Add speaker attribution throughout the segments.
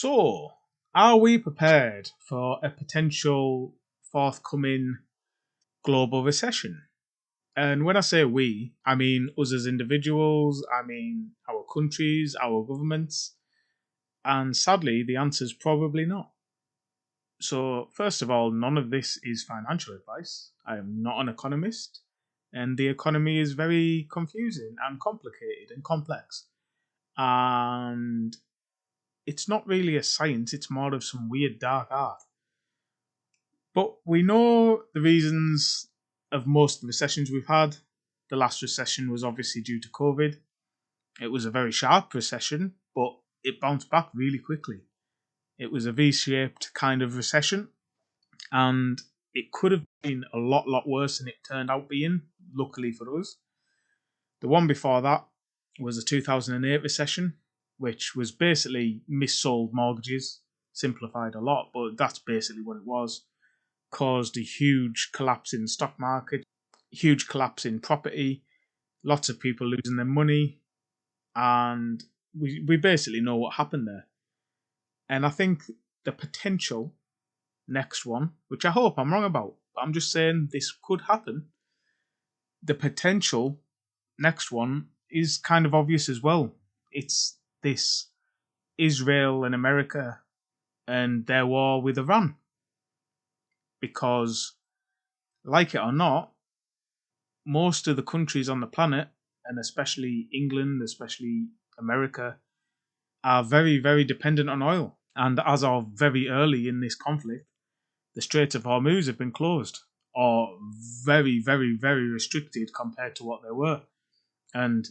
Speaker 1: So, are we prepared for a potential forthcoming global recession? And when I say we, I mean us as individuals, I mean our countries, our governments, and sadly, the answer is probably not. So, first of all, none of this is financial advice. I am not an economist, and the economy is very confusing and complicated and complex. And it's not really a science, it's more of some weird dark art. But we know the reasons of most of the recessions we've had. The last recession was obviously due to COVID. It was a very sharp recession, but it bounced back really quickly. It was a V-shaped kind of recession, and it could have been a lot worse than it turned out being, luckily for us. The one before that was the 2008 recession, which was basically missold mortgages, simplified a lot, but that's basically what it was. Caused a huge collapse in the stock market, huge collapse in property, lots of people losing their money, and we basically know what happened there. And I think the potential next one, which I hope I'm wrong about, but I'm just saying this could happen. The potential next one is kind of obvious as well. It's this Israel and America and their war with Iran. Because, like it or not, most of the countries on the planet, and especially England, especially America, are very dependent on oil. And as of very early in this conflict, the Straits of Hormuz have been closed or very restricted compared to what they were. And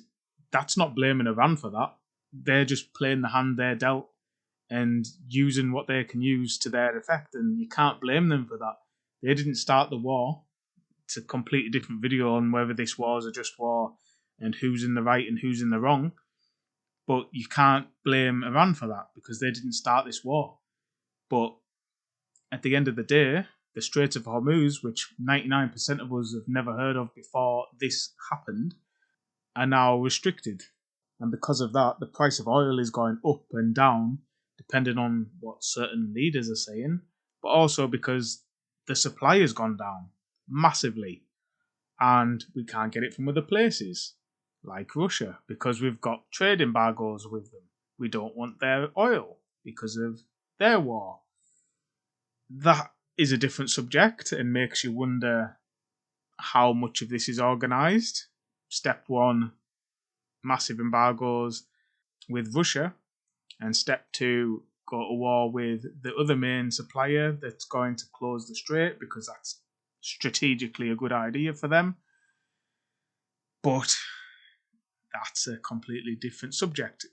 Speaker 1: that's not blaming Iran for that. They're just playing the hand they're dealt and using what they can use to their effect. And you can't blame them for that. They didn't start the war. It's a completely different video on whether this war is a just war and who's in the right and who's in the wrong. But you can't blame Iran for that because they didn't start this war. But at the end of the day, the Straits of Hormuz, which 99% of us have never heard of before this happened, are now restricted. And because of that, the price of oil is going up and down, depending on what certain leaders are saying, but also because the supply has gone down massively. And we can't get it from other places, like Russia, because we've got trade embargoes with them. We don't want their oil because of their war. That is a different subject and makes you wonder how much of this is organised. Step one, massive embargoes with Russia, and step two, go to war with the other main supplier that's going to close the strait because that's strategically a good idea for them. But that's a completely different subject.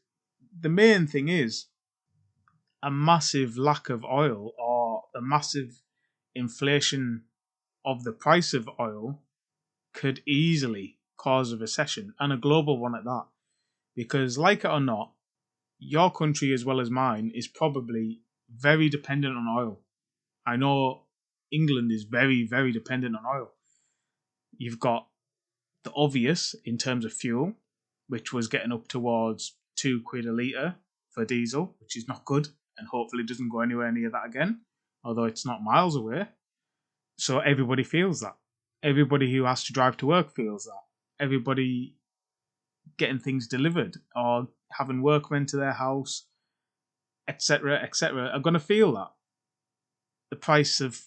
Speaker 1: The main thing is a massive lack of oil or a massive inflation of the price of oil could easily cause a recession, and a global one at that. Because, like it or not, your country as well as mine is probably very dependent on oil. I know England is very dependent on oil. You've got the obvious in terms of fuel, which was getting up towards £2 a litre for diesel, which is not good, and hopefully doesn't go anywhere near that again, although it's not miles away. So everybody feels that. Everybody who has to drive to work feels that. Everybody getting things delivered or having workmen to their house, etc., are going to feel that. The price of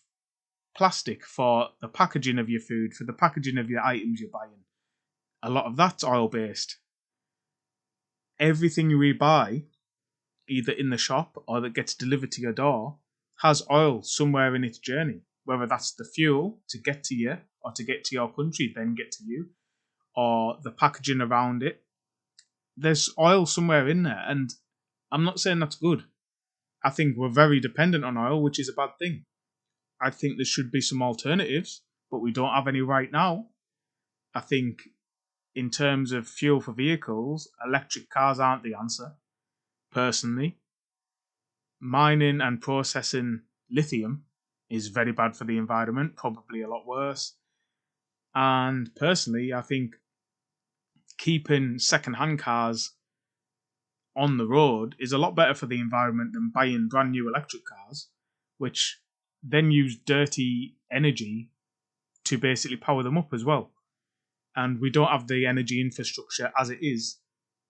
Speaker 1: plastic for the packaging of your food, for the packaging of your items you're buying, a lot of that's oil-based. Everything we buy, either in the shop or that gets delivered to your door, has oil somewhere in its journey. Whether that's the fuel to get to you or to get to your country, then get to you, or the packaging around it. There's oil somewhere in there, and I'm not saying that's good. I think we're very dependent on oil, which is a bad thing. I think there should be some alternatives, but we don't have any right now. I think in terms of fuel for vehicles, electric cars aren't the answer, personally. Mining and processing lithium is very bad for the environment, probably a lot worse. And personally, I think keeping second-hand cars on the road is a lot better for the environment than buying brand new electric cars, which then use dirty energy to basically power them up as well. And we don't have the energy infrastructure as it is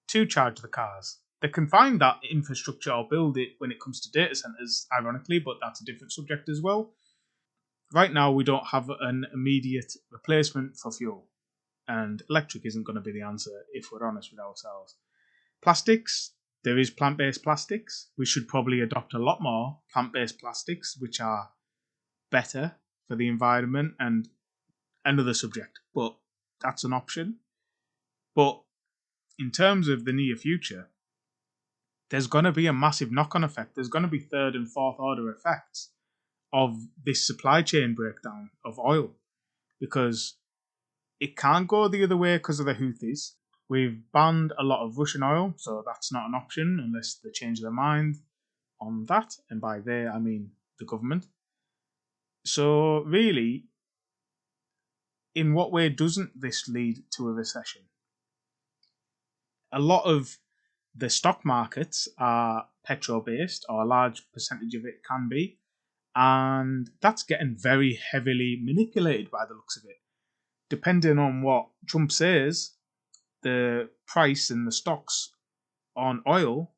Speaker 1: to charge the cars. They can find that infrastructure or build it when it comes to data centers, ironically, but that's a different subject as well. Right now, we don't have an immediate replacement for fuel, and electric isn't going to be the answer if we're honest with ourselves. Plastics, there is plant-based plastics. We should probably adopt a lot more plant-based plastics, which are better for the environment and another subject, but that's an option. But in terms of the near future, there's going to be a massive knock-on effect. There's going to be third and fourth order effects of this supply chain breakdown of oil, because it can't go the other way because of the Houthis. We've banned a lot of Russian oil, so that's not an option unless they change their mind on that. And by they, I mean the government. So really, in what way doesn't this lead to a recession? A lot of the stock markets are petrol-based, or a large percentage of it can be, and that's getting very heavily manipulated by the looks of it. Depending on what Trump says, the price in the stocks on oil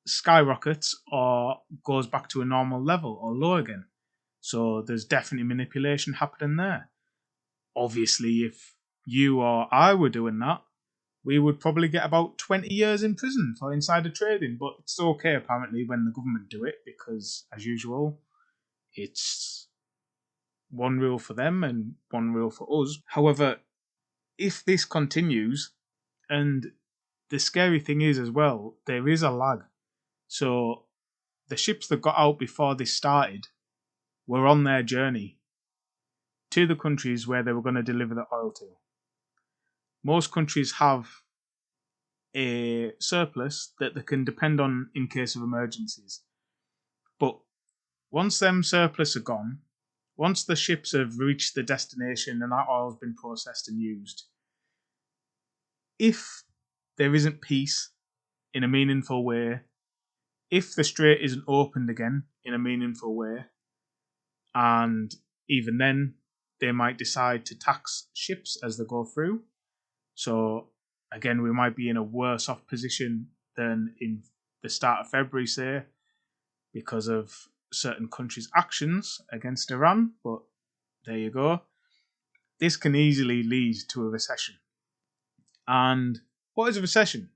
Speaker 1: skyrockets or goes back to a normal level or low again. So there's definitely manipulation happening there. Obviously, if you or I were doing that, we would probably get about 20 years in prison for insider trading, but it's okay apparently when the government do it, because as usual, it's one rule for them and one rule for us. However, if this continues, and the scary thing is as well, there is a lag. So the ships that got out before this started were on their journey to the countries where they were going to deliver the oil to. Most countries have a surplus that they can depend on in case of emergencies. But once them surplus are gone, once the ships have reached the destination and that oil's been processed and used, if there isn't peace in a meaningful way, if the strait isn't opened again in a meaningful way, and even then they might decide to tax ships as they go through. So again, we might be in a worse off position than in the start of February, say, because of certain countries' actions against Iran. But there you go. This can easily lead to a recession. And what is a recession?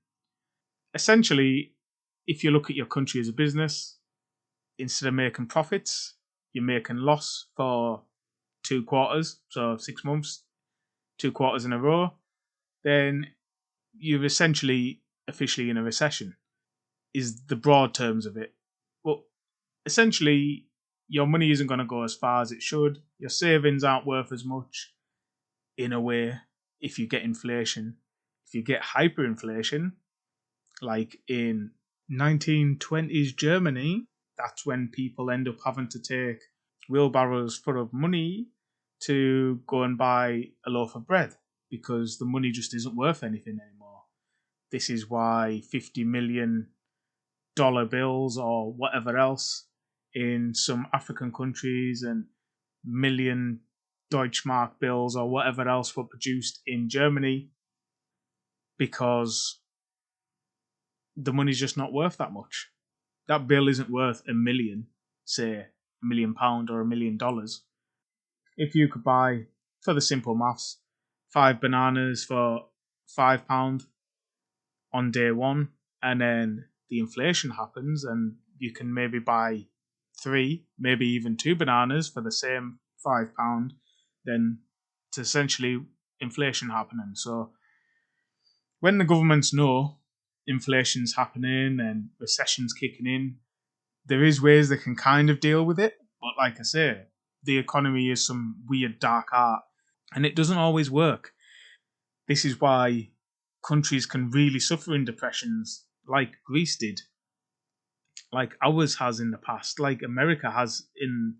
Speaker 1: Essentially, if you look at your country as a business, instead of making profits, you're making loss for 2 quarters, so 6 months, 2 quarters in a row, then you're essentially officially in a recession, is the broad terms of it. But essentially, your money isn't going to go as far as it should. Your savings aren't worth as much in a way if you get inflation. If you get hyperinflation, like in 1920s Germany, that's when people end up having to take wheelbarrows full of money to go and buy a loaf of bread because the money just isn't worth anything anymore. This is why $50 million bills or whatever else in some African countries and million Deutschmark bills or whatever else were produced in Germany, because the money's just not worth that much. That bill isn't worth a million, say £1 million or $1 million. If you could buy, for the simple maths, 5 bananas for £5 on day one, and then the inflation happens and you can maybe buy 3, maybe even 2 bananas for the same £5, then it's essentially inflation happening. So when the governments know inflation's happening and recession's kicking in, there is ways they can kind of deal with it. But like I say, the economy is some weird dark art and it doesn't always work. This is why countries can really suffer in depressions like Greece did, like ours has in the past, like America has in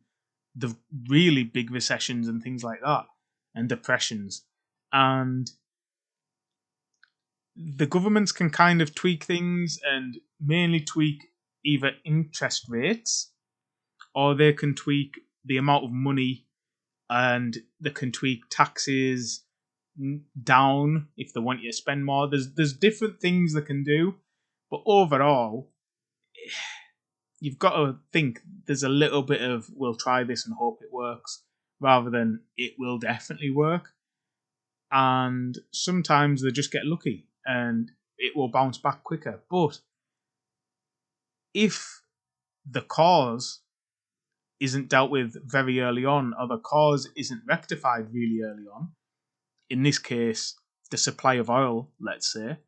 Speaker 1: the really big recessions and things like that, and depressions. And the governments can kind of tweak things and mainly tweak either interest rates or they can tweak the amount of money and they can tweak taxes down if they want you to spend more. There's different things they can do, but overall, you've got to think there's a little bit of we'll try this and hope it works rather than it will definitely work. And sometimes they just get lucky and it will bounce back quicker. But if the cause isn't dealt with very early on or the cause isn't rectified really early on, in this case, the supply of oil, let's say,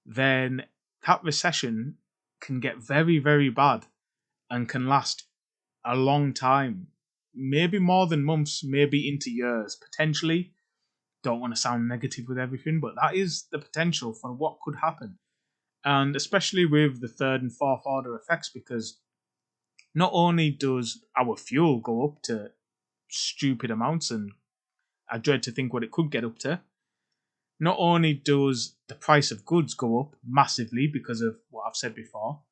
Speaker 1: then that recession can get very, very bad and can last a long time. Maybe more than months, maybe into years, potentially. Don't want to sound negative with everything, but that is the potential for what could happen. And especially with the third and fourth order effects, because not only does our fuel go up to stupid amounts, and I dread to think what it could get up to, not only does the price of goods go up massively because of what I've said before,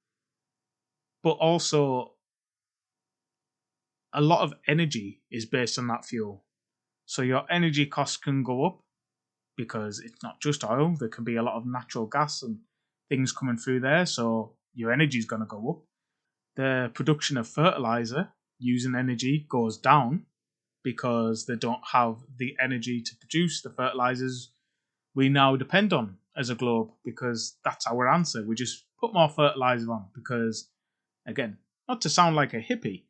Speaker 1: but also a lot of energy is based on that fuel. So your energy costs can go up because it's not just oil. There can be a lot of natural gas and things coming through there. So your energy is going to go up. The production of fertilizer using energy goes down because they don't have the energy to produce the fertilizers we now depend on as a globe, because that's our answer. We just put more fertilizer on because, again, not to sound like a hippie,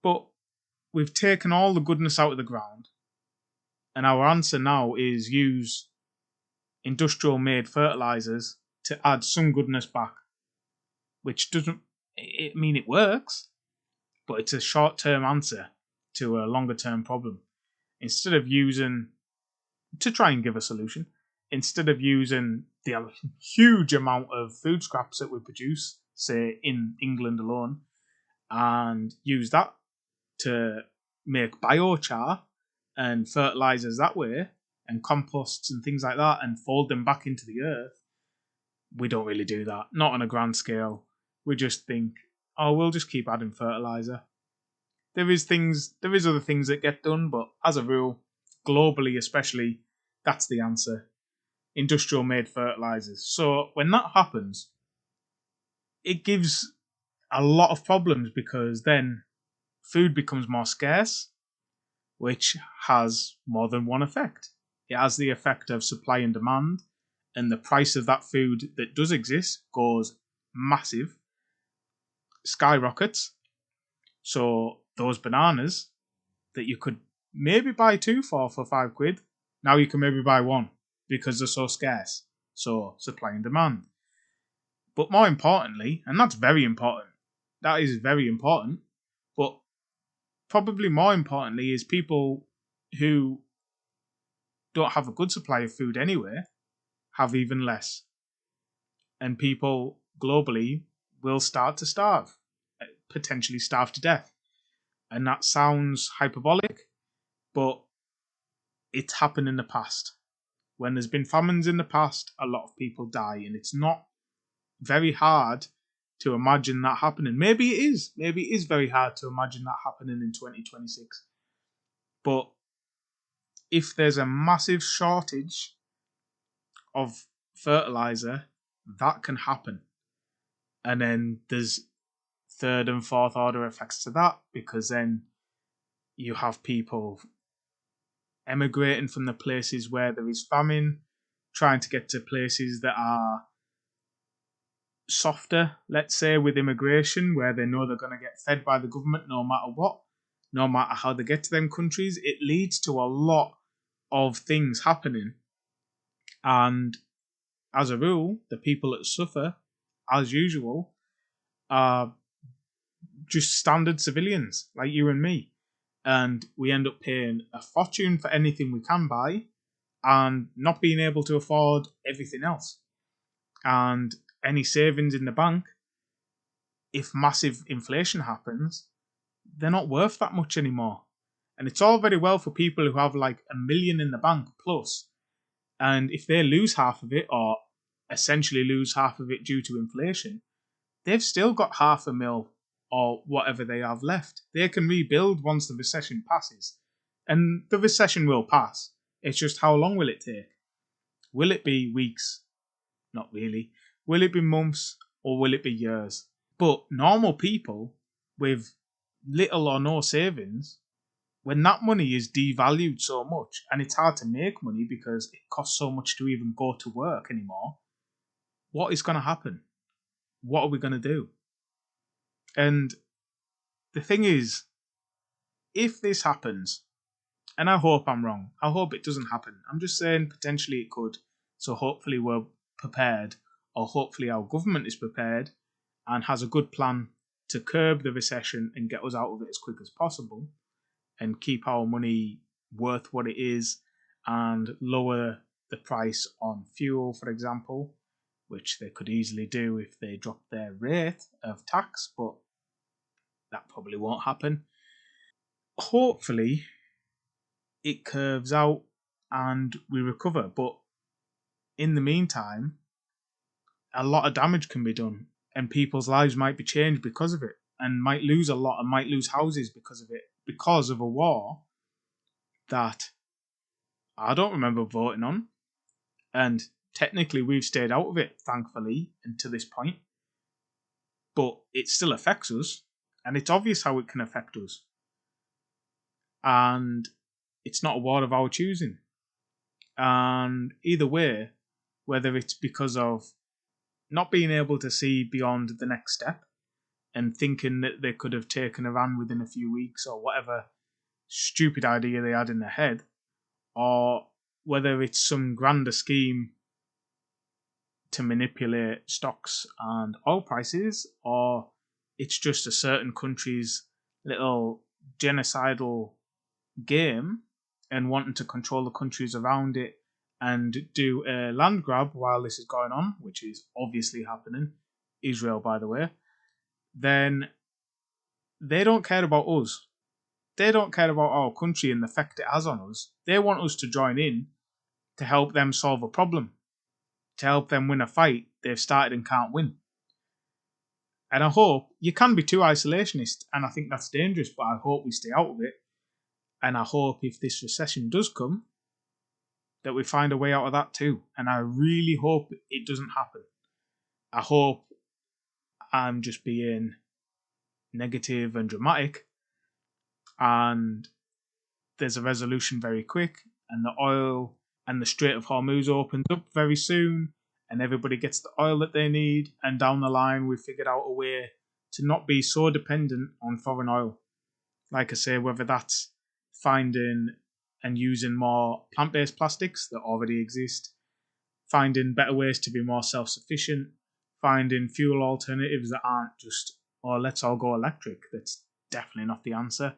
Speaker 1: but we've taken all the goodness out of the ground, and our answer now is use industrial made fertilizers to add some goodness back, which doesn't, it works, but it's a short term answer to a longer term problem. Instead of using, to try and give a solution, instead of using the huge amount of food scraps that we produce, say in England alone, and use that to make biochar and fertilizers that way, and composts and things like that, and fold them back into the earth, we don't really do that. Not on a grand scale. We just think, oh, we'll just keep adding fertilizer. There is other things that get done, but as a rule, globally especially, that's the answer. Industrial made fertilizers. So when that happens, it gives a lot of problems because then food becomes more scarce, which has more than one effect. It has the effect of supply and demand, and the price of that food that does exist goes massive, skyrockets. So those bananas that you could maybe buy two for £5, now you can maybe buy one because they're so scarce. So supply and demand. But more importantly, and that's very important, that is very important, but probably more importantly is people who don't have a good supply of food anyway have even less. And people globally will start to starve, potentially starve to death. And that sounds hyperbolic, but it's happened in the past. When there's been famines in the past, a lot of people die, and it's not very hard to imagine that happening. Maybe it is. Maybe it is very hard to imagine that happening in 2026. But if there's a massive shortage of fertilizer, that can happen. And then there's third and fourth order effects to that, because then you have people emigrating from the places where there is famine, trying to get to places that are softer, let's say, with immigration, where they know they're going to get fed by the government no matter what, no matter how they get to them countries. It leads to a lot of things happening. And as a rule, the people that suffer, as usual, are just standard civilians like you and me. And we end up paying a fortune for anything we can buy and not being able to afford everything else. And any savings in the bank, if massive inflation happens, they're not worth that much anymore. And it's all very well for people who have like $1 million in the bank plus, And if they lose half of it, or essentially lose half of it due to inflation, they've still got half a mil or whatever they have left. They can rebuild once the recession passes. And the recession will pass. It's just how long will it take? Will it be weeks? Not really. Will it be months or will it be years? But normal people with little or no savings, when that money is devalued so much and it's hard to make money because it costs so much to even go to work anymore, what is going to happen? What are we going to do? And the thing is, if this happens, and I hope I'm wrong, I hope it doesn't happen. I'm just saying potentially it could. So hopefully we're prepared, or hopefully our government is prepared and has a good plan to curb the recession and get us out of it as quick as possible and keep our money worth what it is and lower the price on fuel, for example, which they could easily do if they drop their rate of tax, but that probably won't happen. Hopefully, it curves out and we recover, but in the meantime, a lot of damage can be done, and people's lives might be changed because of it, and might lose a lot, and might lose houses because of it, because of a war that I don't remember voting on, and technically we've stayed out of it, thankfully, and to this point, but it still affects us, and it's obvious how it can affect us, and it's not a war of our choosing. And either way, whether it's because of not being able to see beyond the next step and thinking that they could have taken Iran within a few weeks or whatever stupid idea they had in their head, or whether it's some grander scheme to manipulate stocks and oil prices, or it's just a certain country's little genocidal game and wanting to control the countries around it and do a land grab while this is going on, which is obviously happening, Israel, by the way, then they don't care about us. They don't care about our country and the effect it has on us. They want us to join in to help them solve a problem, to help them win a fight they've started and can't win. And I hope you can be too isolationist, and I think that's dangerous, but I hope we stay out of it. And I hope if this recession does come, that we find a way out of that too. And I really hope it doesn't happen. I hope I'm just being negative and dramatic and there's a resolution very quick and the oil and the Strait of Hormuz opens up very soon and everybody gets the oil that they need, and down the line we figured out a way to not be so dependent on foreign oil. Like I say, whether that's finding and using more plant-based plastics that already exist, finding better ways to be more self-sufficient, finding fuel alternatives that aren't just, oh, let's all go electric. That's definitely not the answer.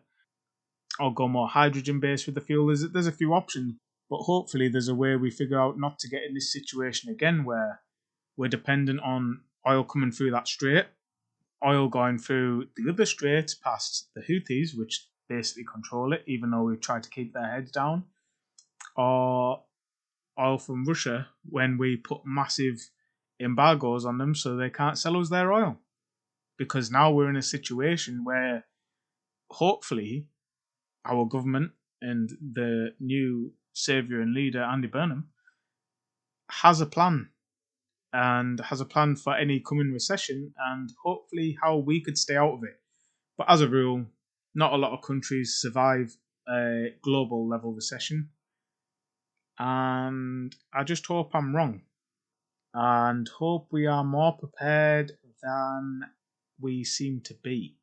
Speaker 1: Or go more hydrogen-based with the fuel. There's a few options, but hopefully there's a way we figure out not to get in this situation again where we're dependent on oil coming through that strait, oil going through the other straits past the Houthis, which basically control it, even though we've tried to keep their heads down, or oil from Russia when we put massive embargoes on them so they can't sell us their oil. Because now we're in a situation where hopefully our government and the new saviour and leader, Andy Burnham, has a plan and has a plan for any coming recession and hopefully how we could stay out of it. But as a rule, not a lot of countries survive a global level recession. And I just hope I'm wrong. And hope we are more prepared than we seem to be.